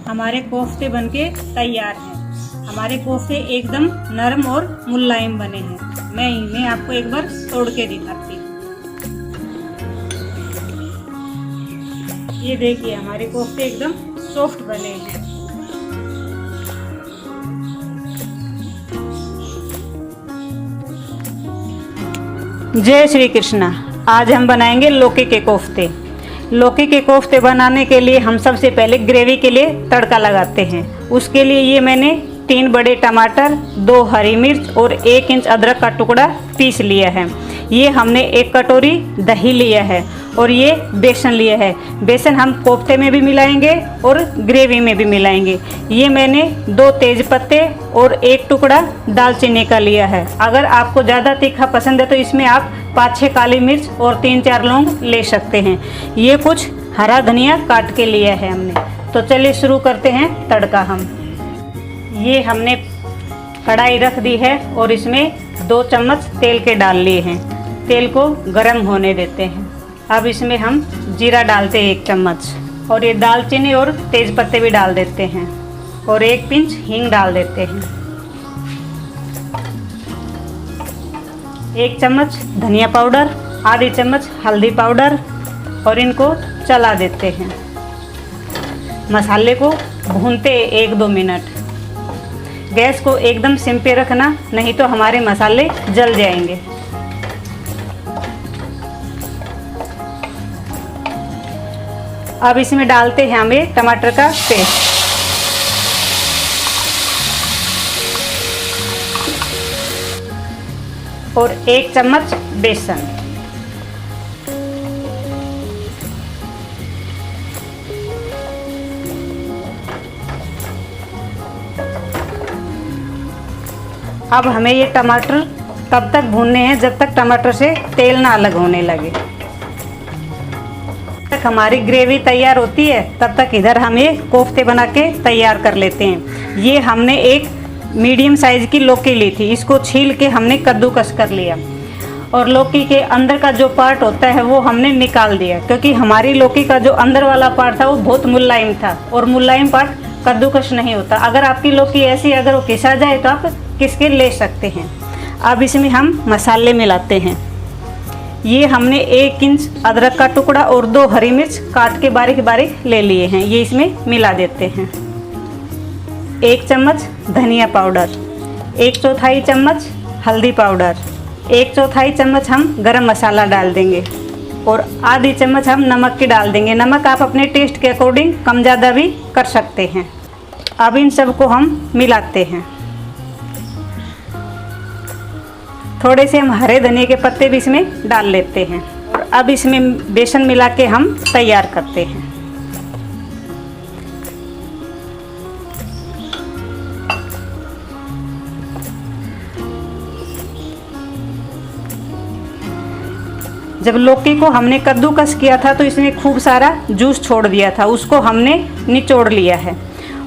हमारे कोफ्ते बनके तैयार हैं। हमारे कोफ्ते एकदम नरम और मुलायम बने हैं। मैं इन्हें आपको एक बार तोड़ के दिखाती हूँ। ये देखिए हमारे कोफ्ते एकदम सॉफ्ट बने हैं। जय श्री कृष्णा। आज हम बनाएंगे लौकी के कोफ्ते। लौकी के कोफ्ते बनाने के लिए हम सबसे पहले ग्रेवी के लिए तड़का लगाते हैं। उसके लिए ये मैंने 3 बड़े टमाटर, 2 हरी मिर्च और 1 इंच अदरक का टुकड़ा पीस लिया है। ये हमने 1 कटोरी दही लिया है और ये बेसन लिया है। बेसन हम कोफ्ते में भी मिलाएंगे और ग्रेवी में भी मिलाएंगे। ये मैंने 2 तेज पत्ते और 1 टुकड़ा दालचीनी का लिया है। अगर आपको ज़्यादा तीखा पसंद है तो इसमें आप 5-6 काली मिर्च और 3-4 लौंग ले सकते हैं। ये कुछ हरा धनिया काट के लिया है हमने। तो चलिए शुरू करते हैं तड़का हम। ये हमने कढ़ाई रख दी है और इसमें 2 चम्मच तेल के डाल लिए हैं। तेल को गरम होने देते हैं। अब इसमें हम जीरा डालते हैं 1 चम्मच और ये दालचीनी और तेज पत्ते भी डाल देते हैं और 1 पिंच हींग डाल देते हैं। 1 चम्मच धनिया पाउडर, आधी चम्मच हल्दी पाउडर और इनको चला देते हैं। मसाले को भूनते 1-2 मिनट। गैस को एकदम सिम पे रखना, नहीं तो हमारे मसाले जल जाएंगे। अब इसमें डालते हैं हमें टमाटर का पेस्ट और 1 चम्मच बेसन। अब हमें ये टमाटर तब तक भूनने हैं जब तक टमाटर से तेल ना अलग होने लगे। तक हमारी ग्रेवी तैयार होती है तब तक इधर हम ये कोफ्ते बना के तैयार कर लेते हैं। ये हमने एक मीडियम साइज़ की लौकी ली थी। इसको छील के हमने कद्दूकस कर लिया और लौकी के अंदर का जो पार्ट होता है वो हमने निकाल दिया, क्योंकि हमारी लौकी का जो अंदर वाला पार्ट था वो बहुत मुलायम था और मुलायम पार्ट कद्दूकस नहीं होता। अगर आपकी लौकी ऐसी अगर वो घिसा जाए तो आप किस के ले सकते हैं। अब इसमें हम मसाले मिलाते हैं। ये हमने 1 इंच अदरक का टुकड़ा और 2 हरी मिर्च काट के बारीक बारीक ले लिए हैं। ये इसमें मिला देते हैं। 1 चम्मच धनिया पाउडर, 1/4 चम्मच हल्दी पाउडर, 1/4 चम्मच हम गरम मसाला डाल देंगे और आधी चम्मच हम नमक की डाल देंगे। नमक आप अपने टेस्ट के अकॉर्डिंग कम ज़्यादा भी कर सकते हैं। अब इन सबको हम मिलाते हैं। थोड़े से हम हरे धनिया के पत्ते भी इसमें डाल लेते हैं और अब इसमें बेसन मिला के हम तैयार करते हैं। जब लौकी को हमने कद्दूकस किया था तो इसने खूब सारा जूस छोड़ दिया था, उसको हमने निचोड़ लिया है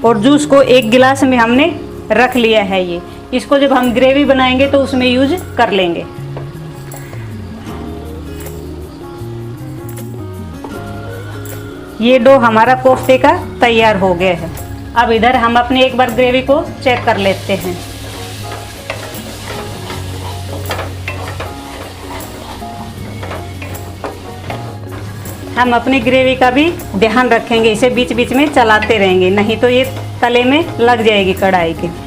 और जूस को 1 गिलास में हमने रख लिया है। ये इसको जब हम ग्रेवी बनाएंगे तो उसमें यूज कर लेंगे। ये डो हमारा कोफ्ते का तैयार हो गया है। अब इधर हम अपनी एक बार ग्रेवी को चेक कर लेते हैं। हम अपनी ग्रेवी का भी ध्यान रखेंगे, इसे बीच बीच में चलाते रहेंगे, नहीं तो ये तले में लग जाएगी कढ़ाई के।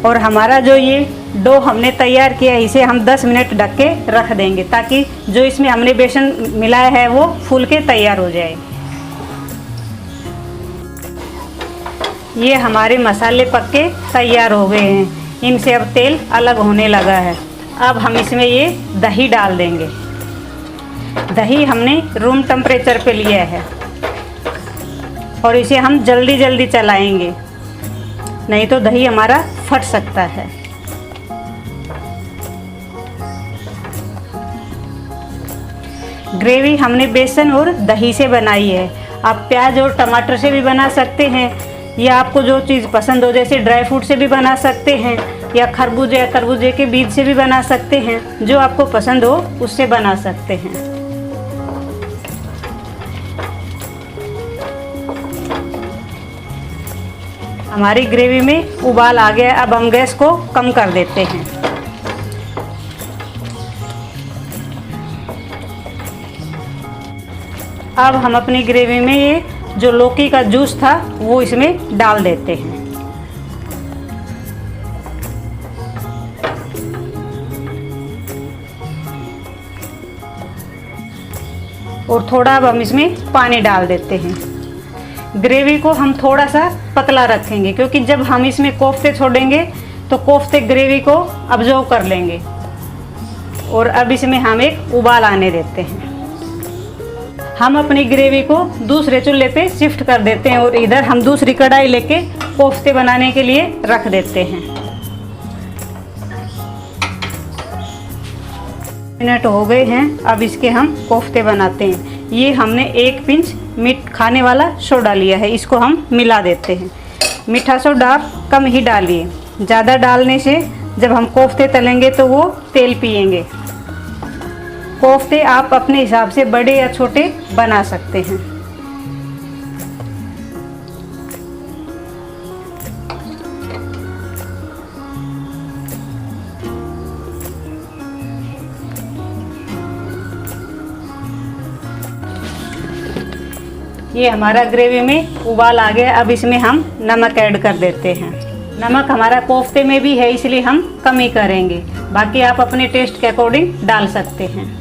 और हमारा जो ये डो हमने तैयार किया है इसे हम 10 मिनट ढक के रख देंगे, ताकि जो इसमें हमने बेसन मिलाया है वो फूल के तैयार हो जाए। ये हमारे मसाले पक के तैयार हो गए हैं। इनसे अब तेल अलग होने लगा है। अब हम इसमें ये दही डाल देंगे। दही हमने रूम टेम्परेचर पे लिया है और इसे हम जल्दी जल्दी चलाएंगे, नहीं तो दही हमारा फट सकता है। ग्रेवी हमने बेसन और दही से बनाई है। आप प्याज और टमाटर से भी बना सकते हैं, या आपको जो चीज़ पसंद हो, जैसे ड्राई फ्रूट से भी बना सकते हैं, या खरबूजे या तरबूजे के बीज से भी बना सकते हैं। जो आपको पसंद हो उससे बना सकते हैं। हमारी ग्रेवी में उबाल आ गया, अब हम गैस को कम कर देते हैं। अब हम अपनी ग्रेवी में ये जो लौकी का जूस था वो इसमें डाल देते हैं और थोड़ा अब हम इसमें पानी डाल देते हैं। ग्रेवी को हम थोड़ा सा पतला रखेंगे क्योंकि जब हम इसमें कोफ्ते छोड़ेंगे तो कोफ्ते ग्रेवी को अब्जॉर्ब कर लेंगे। और अब इसमें हम एक उबाल आने देते हैं। हम अपनी ग्रेवी को दूसरे चूल्हे पे शिफ्ट कर देते हैं और इधर हम दूसरी कढ़ाई लेके कोफ्ते बनाने के लिए रख देते हैं। मिनट हो गए हैं, अब इसके हम कोफ्ते बनाते हैं। ये हमने 1 पिंच मीठ खाने वाला सोडा लिया है, इसको हम मिला देते हैं। मीठा सोडा आप कम ही डालिए, ज़्यादा डालने से जब हम कोफ्ते तलेंगे तो वो तेल पिएंगे। कोफ्ते आप अपने हिसाब से बड़े या छोटे बना सकते हैं। ये हमारा ग्रेवी में उबाल आ गया, अब इसमें हम नमक ऐड कर देते हैं। नमक हमारा कोफ्ते में भी है इसलिए हम कम ही करेंगे, बाकी आप अपने टेस्ट के अकॉर्डिंग डाल सकते हैं।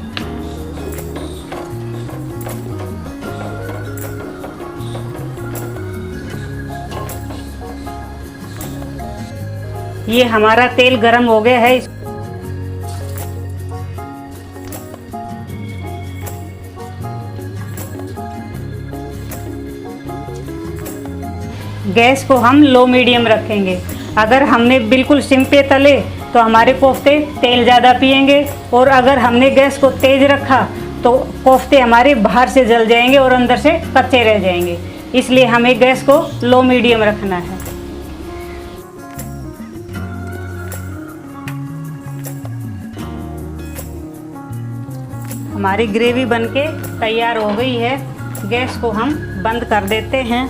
ये हमारा तेल गरम हो गया है। गैस को हम लो मीडियम रखेंगे। अगर हमने बिल्कुल सिम पे तले तो हमारे कोफ्ते तेल ज़्यादा पिएंगे, और अगर हमने गैस को तेज़ रखा तो कोफ्ते हमारे बाहर से जल जाएंगे और अंदर से कच्चे रह जाएंगे। इसलिए हमें गैस को लो मीडियम रखना है। हमारी ग्रेवी बनके तैयार हो गई है। गैस को हम बंद कर देते हैं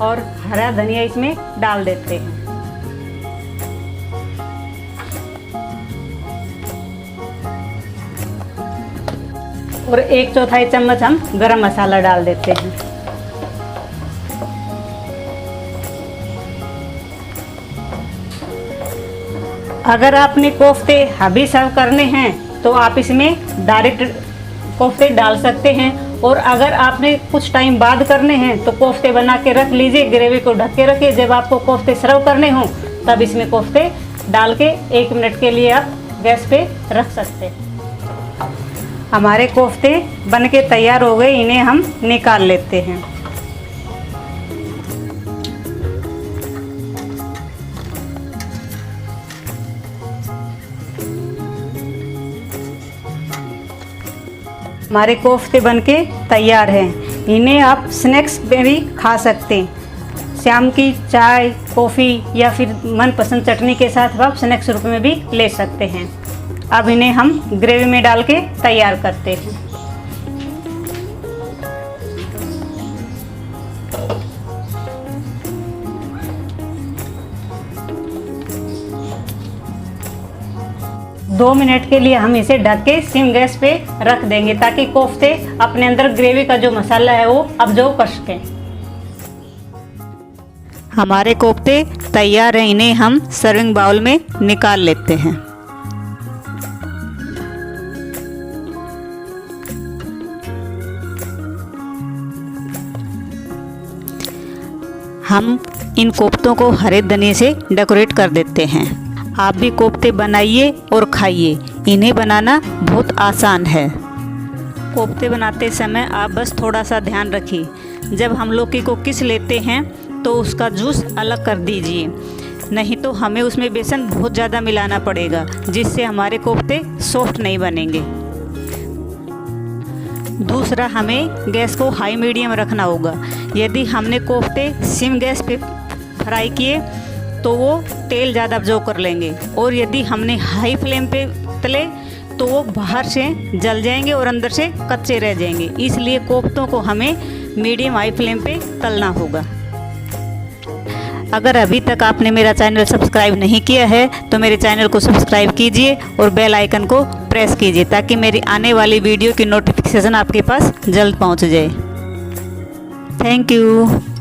और हरा धनिया इसमें डाल देते हैं। और 1/4 चम्मच हम गरम मसाला डाल देते हैं। अगर आपने कोफ्ते अभी सर्व करने हैं तो आप इसमें डायरेक्ट कोफ्ते डाल सकते हैं, और अगर आपने कुछ टाइम बाद करने हैं तो कोफ्ते बना के रख लीजिए, ग्रेवी को ढक के रखिए। जब आपको कोफ्ते सर्व करने हों तब इसमें कोफ्ते डाल के 1 मिनट के लिए आप गैस पे रख सकते हैं। हमारे कोफ्ते बन के तैयार हो गए, इन्हें हम निकाल लेते हैं। हमारे कोफ्ते बनके तैयार हैं। इन्हें आप स्नैक्स में भी खा सकते हैं। शाम की चाय, कॉफ़ी या फिर मनपसंद चटनी के साथ आप स्नैक्स रूप में भी ले सकते हैं। अब इन्हें हम ग्रेवी में डाल के तैयार करते हैं। दो मिनट के लिए हम इसे ढक के सिम गैस पे रख देंगे ताकि कोफ्ते अपने अंदर ग्रेवी का जो मसाला है वो अब्जॉर्ब कर सकें। हमारे कोफ्ते तैयार हैं, इन्हें हम सर्विंग बाउल में निकाल लेते हैं। हम इन कोफ्तों को हरे धनिये से डेकोरेट कर देते हैं। आप भी कोफ्ते बनाइए और खाइए, इन्हें बनाना बहुत आसान है। कोफ्ते बनाते समय आप बस थोड़ा सा ध्यान रखिए, जब हम लौकी को किस लेते हैं तो उसका जूस अलग कर दीजिए, नहीं तो हमें उसमें बेसन बहुत ज़्यादा मिलाना पड़ेगा, जिससे हमारे कोफ्ते सॉफ्ट नहीं बनेंगे। दूसरा, हमें गैस को हाई मीडियम रखना होगा। यदि हमने कोफ्ते सिम गैस पे फ्राई किए तो वो तेल ज़्यादा अब्जॉर्ब कर लेंगे, और यदि हमने हाई फ्लेम पे तले तो वो बाहर से जल जाएंगे और अंदर से कच्चे रह जाएंगे। इसलिए कोफ्तों को हमें मीडियम हाई फ्लेम पे तलना होगा। अगर अभी तक आपने मेरा चैनल सब्सक्राइब नहीं किया है तो मेरे चैनल को सब्सक्राइब कीजिए और बेल आइकन को प्रेस कीजिए ताकि मेरी आने वाली वीडियो की नोटिफिकेशन आपके पास जल्द पहुंच जाए। Thank you.